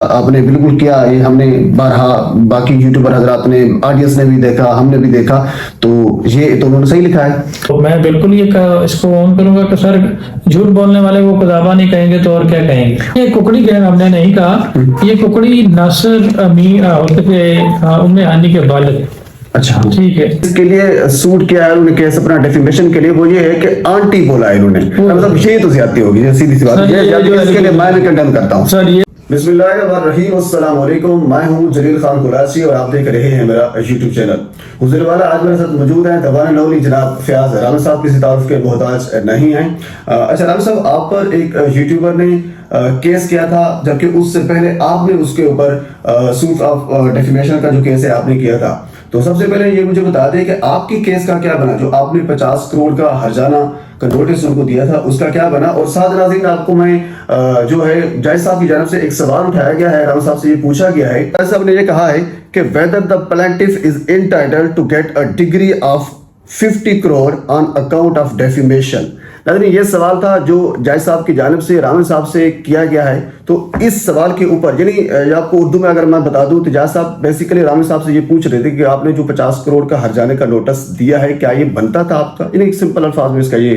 آپ نے بالکل کیا، یہ ہم نے بارہا باقی یوٹیوبر حضرات نے، آڈینس نے بھی دیکھا، ہم نے بھی دیکھا، تو یہ تو انہوں نے صحیح لکھا ہے. تو میں بالکل یہ اس کو آن کروں گا کہ سر جھوٹ بولنے والے وہ قذابہ نہیں کہیں گے تو اور کیا کہیں گے. یہ ککڑی کہیں ہم نے نہیں کہا، یہ ککڑی ناصر امین ہوتے تھے ام ہانی کے والد. اچھا ٹھیک ہے. اس کے لیے سوٹ کیا ہے انہوں نے کیس اپنا ڈیفیمیشن کے لیے، وہ یہ ہے کہ آنٹی بولا ہے انہوں نے، مطلب یہ تو زیادتی ہوگی، سیدھی سی بات ہے. اس کے لیے میں بھی کنڈم کرتا ہوں. سر یہ بسم اللہ الرحمن الرحیم، السلام علیکم. میں ہوں جلیل خان قریشی اور آپ دیکھ رہے ہیں میرا یوٹیوب چینل. حضور والا آج میرے ساتھ موجود ہیں دیوان نولی جناب فیاض رحمت صاحب، کسی تعارف کے محتاج نہیں ہیں. اچھا رحمت صاحب، آپ پر ایک یوٹیوبر نے کیس کیا تھا، جبکہ اس سے پہلے آپ نے اس کے اوپر سوٹ آف ڈیفیمیشن کا جو کیس ہے آپ نے کیا تھا. تو سب سے پہلے یہ مجھے بتا دیں کہ آپ کی کیس کا کیا بنا، جو آپ نے 50 کروڑ کا ہرجانہ کا نوٹس ان کو دیا تھا، اس کا کیا بنا. اور ساتھ ناظرین آپ کو میں جو ہے جج صاحب کی جانب سے ایک سوال اٹھایا گیا ہے، رحمت صاحب سے یہ پوچھا گیا ہے، جج صاحب نے یہ کہا ہے کہ whether the plaintiff is entitled to get a degree of 50 crore on account of defamation. لیکن یہ سوال تھا جو جج صاحب کی جانب سے رحمت صاحب سے کیا گیا ہے. تو اس سوال کے اوپر یعنی آپ کو اردو میں اگر میں بتا دوں تو جج صاحب بیسیکلی رحمت صاحب سے یہ پوچھ رہے تھے کہ آپ نے جو 50 کروڑ کا ہرجانے کا نوٹس دیا ہے کیا یہ بنتا تھا آپ کا، یعنی ایک سمپل الفاظ میں اس کا یہ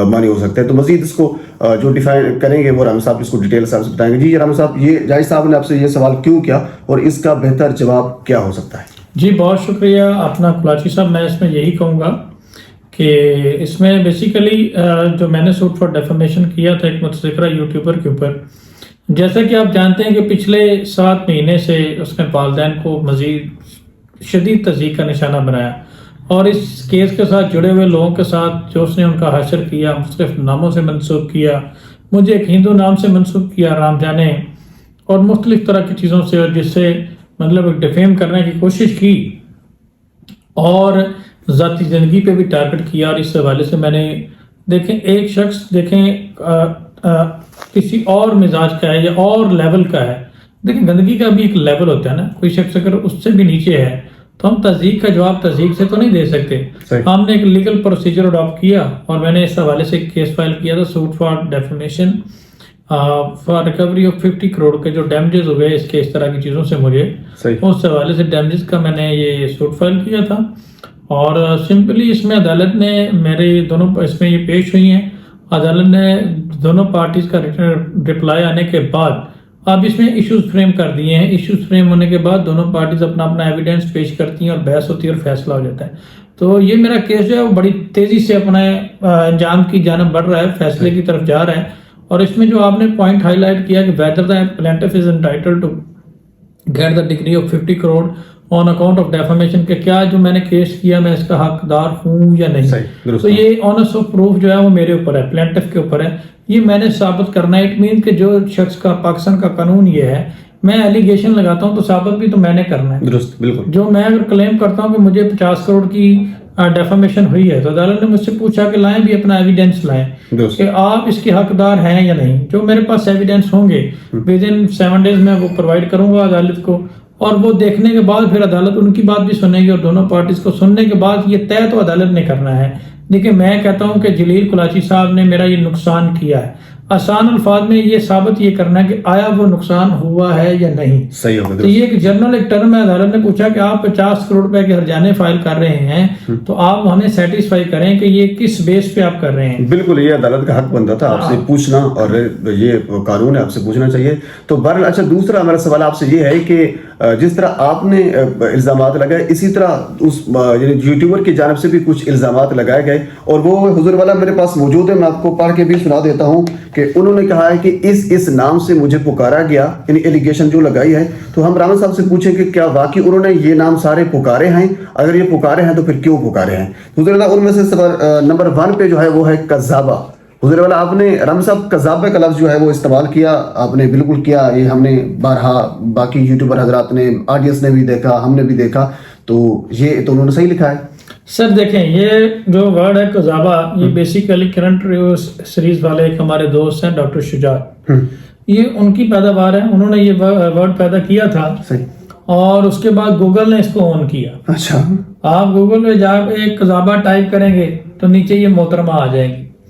معنی ہو سکتا ہے. تو مزید اس کو جو ڈیفائن کریں گے وہ رحمت صاحب اس کو ڈیٹیل سے بتائیں گے. جی رحمت صاحب، یہ جج صاحب نے آپ سے یہ سوال کیوں کیا اور اس کا بہتر جواب کیا ہو سکتا ہے؟ جی بہت شکریہ اپنا کلاچی صاحب. میں اس میں یہی کہوں گا کہ اس میں بیسیکلی جو میں نے سوٹ فار ڈیفیمیشن کیا تھا ایک متذکرہ یوٹیوبر کے اوپر، جیسا کہ آپ جانتے ہیں کہ پچھلے 7 مہینے سے اس نے والدین کو مزید شدید تضییق کا نشانہ بنایا، اور اس کیس کے ساتھ جڑے ہوئے لوگوں کے ساتھ جو اس نے ان کا حشر کیا، مختلف ناموں سے منسوب کیا، مجھے ایک ہندو نام سے منسوب کیا رام جانے، اور مختلف طرح کی چیزوں سے، اور جس سے مطلب ایک ڈیفیم کرنے کی کوشش کی، اور ذاتی زندگی پہ بھی ٹارگٹ کیا. اور اس حوالے سے میں نے دیکھیں ایک شخص کسی اور مزاج کا ہے یا اور لیول کا ہے. دیکھیں گندگی کا بھی ایک لیول ہوتا ہے نا، کوئی شخص اگر اس سے بھی نیچے ہے تو ہم تضییق کا جواب تضییق سے تو نہیں دے سکتے. ہم نے ایک لیگل پروسیجر اڈاپٹ کیا اور میں نے اس حوالے سے ایک کیس فائل کیا تھا، suit for defamation for recovery of 50 crore کے جو ڈیمیجز ہوئے اس کے اس طرح کی چیزوں سے مجھے، اس حوالے سے ڈیمیجز کا میں نے یہ سوٹ فائل کیا تھا. اور سمپلی اس میں عدالت نے میرے دونوں اس میں یہ پیش ہوئی ہیں، عدالت نے دونوں پارٹیز کا رپلائی آنے کے بعد اب اس میں ایشوز فریم کر دیے ہیں. ایشوز فریم ہونے کے بعد دونوں پارٹیز اپنا اپنا ایویڈنس پیش کرتی ہیں اور بحث ہوتی ہے اور فیصلہ ہو جاتا ہے. تو یہ میرا کیس جو ہے وہ بڑی تیزی سے اپنے انجام کی جانب بڑھ رہا ہے، فیصلے کی طرف جا رہا ہے. اور اس میں جو آپ نے پوائنٹ ہائی لائٹ کیا کہ whether the plaintiff is entitled to get the degree of 50 crore on account of defamation، کہ کیا جو میں نے کیس کیا میں اس کا حقدار ہوں یا نہیں. تو یہ آنرس آف پروف جو ہے وہ میرے اوپر ہے، پلینٹف کے اوپر ہے. یہ میں نے ثابت کرنا ہے. اٹ مین کہ جو شخص کا پاکستان کا قانون یہ ہے، میں ایلیگیشن لگاتا ہوں تو ثابت بھی تو میں نے کرنا ہے. درست، بالکل. جو میں اگر کلیم کرتا ہوں کہ مجھے 50 کروڑ کی ڈیفامیشن ہوئی ہے تو عدالت نے مجھ سے پوچھا کہ لائیں بھی اپنا ایویڈنس لائیں کہ آپ اس کے حقدار ہیں یا نہیں. جو میرے پاس ایویڈنس ہوں گے ود ان 7 days میں وہ پرووائڈ کروں گا عدالت کو، اور وہ دیکھنے کے بعد پھر عدالت ان کی بات بھی سنے گی، اور دونوں پارٹیز کو سننے کے بعد یہ طے تو عدالت نے کرنا ہے. دیکھیں میں کہتا ہوں کہ جلیل کلاچی صاحب نے میرا یہ نقصان کیا ہے. آسان الفاظ میں یہ ثابت یہ کرنا ہے کہ آیا وہ نقصان ہوا ہے یا نہیں. صحیح ہوگا. تو یہ ایک جنرل ایک ٹرم ہے. عدالت نے پوچھا کہ آپ 50 کروڑ روپے کے ہرجانے فائل کر رہے ہیں تو آپ ہمیں سیٹسفائی کریں کہ یہ کس بیس پہ آپ کر رہے ہیں. بالکل، یہ عدالت کا حق بنتا تھا آپ سے پوچھنا، اور یہ قانون ہے، آپ سے پوچھنا چاہیے. تو بہرحال اچھا، دوسرا میرا سوال آپ سے یہ ہے کہ جس طرح آپ نے الزامات لگائے اسی طرح اس یعنی یوٹیوبر کی جانب سے بھی کچھ الزامات لگائے گئے، اور وہ حضور والا میرے پاس موجود ہے، میں آپ کو پڑھ کے بھی سنا دیتا ہوں کہ انہوں نے کہا ہے کہ اس نام سے مجھے پکارا گیا، یعنی ایلیگیشن جو لگائی ہے. تو ہم رحمت صاحب سے پوچھیں کہ کیا واقعی انہوں نے یہ نام سارے پکارے ہیں؟ اگر یہ پکارے ہیں تو پھر کیوں پکارے ہیں؟ حضور اللہ ان میں سے نمبر 1 پہ جو ہے وہ ہے کذابہ. حضور والا آپ نے رحمت صاحب کذابہ کا لفظ جو ہے وہ استعمال کیا، آپ نے بالکل کیا. یہ ہم نے بارہا باقی یوٹیوبر حضرات نے، آڈینس نے بھی دیکھا، ہم نے بھی دیکھا. تو یہ تو انہوں نے صحیح لکھا ہے. سر دیکھیں یہ جو ورڈ ہے کذابہ، یہ بیسیکلی کرنٹ ریویوز سیریز والے ایک ہمارے دوست ہیں ڈاکٹر شجاعت، یہ ان کی پیداوار ہے. انہوں نے یہ ورڈ پیدا کیا تھا اور اس کے بعد گوگل نے اس کو آن کیا. اچھا، آپ گوگل میں جا ایک کذابہ ٹائپ کریں گے تو نیچے یہ محترمہ آ جائے گی.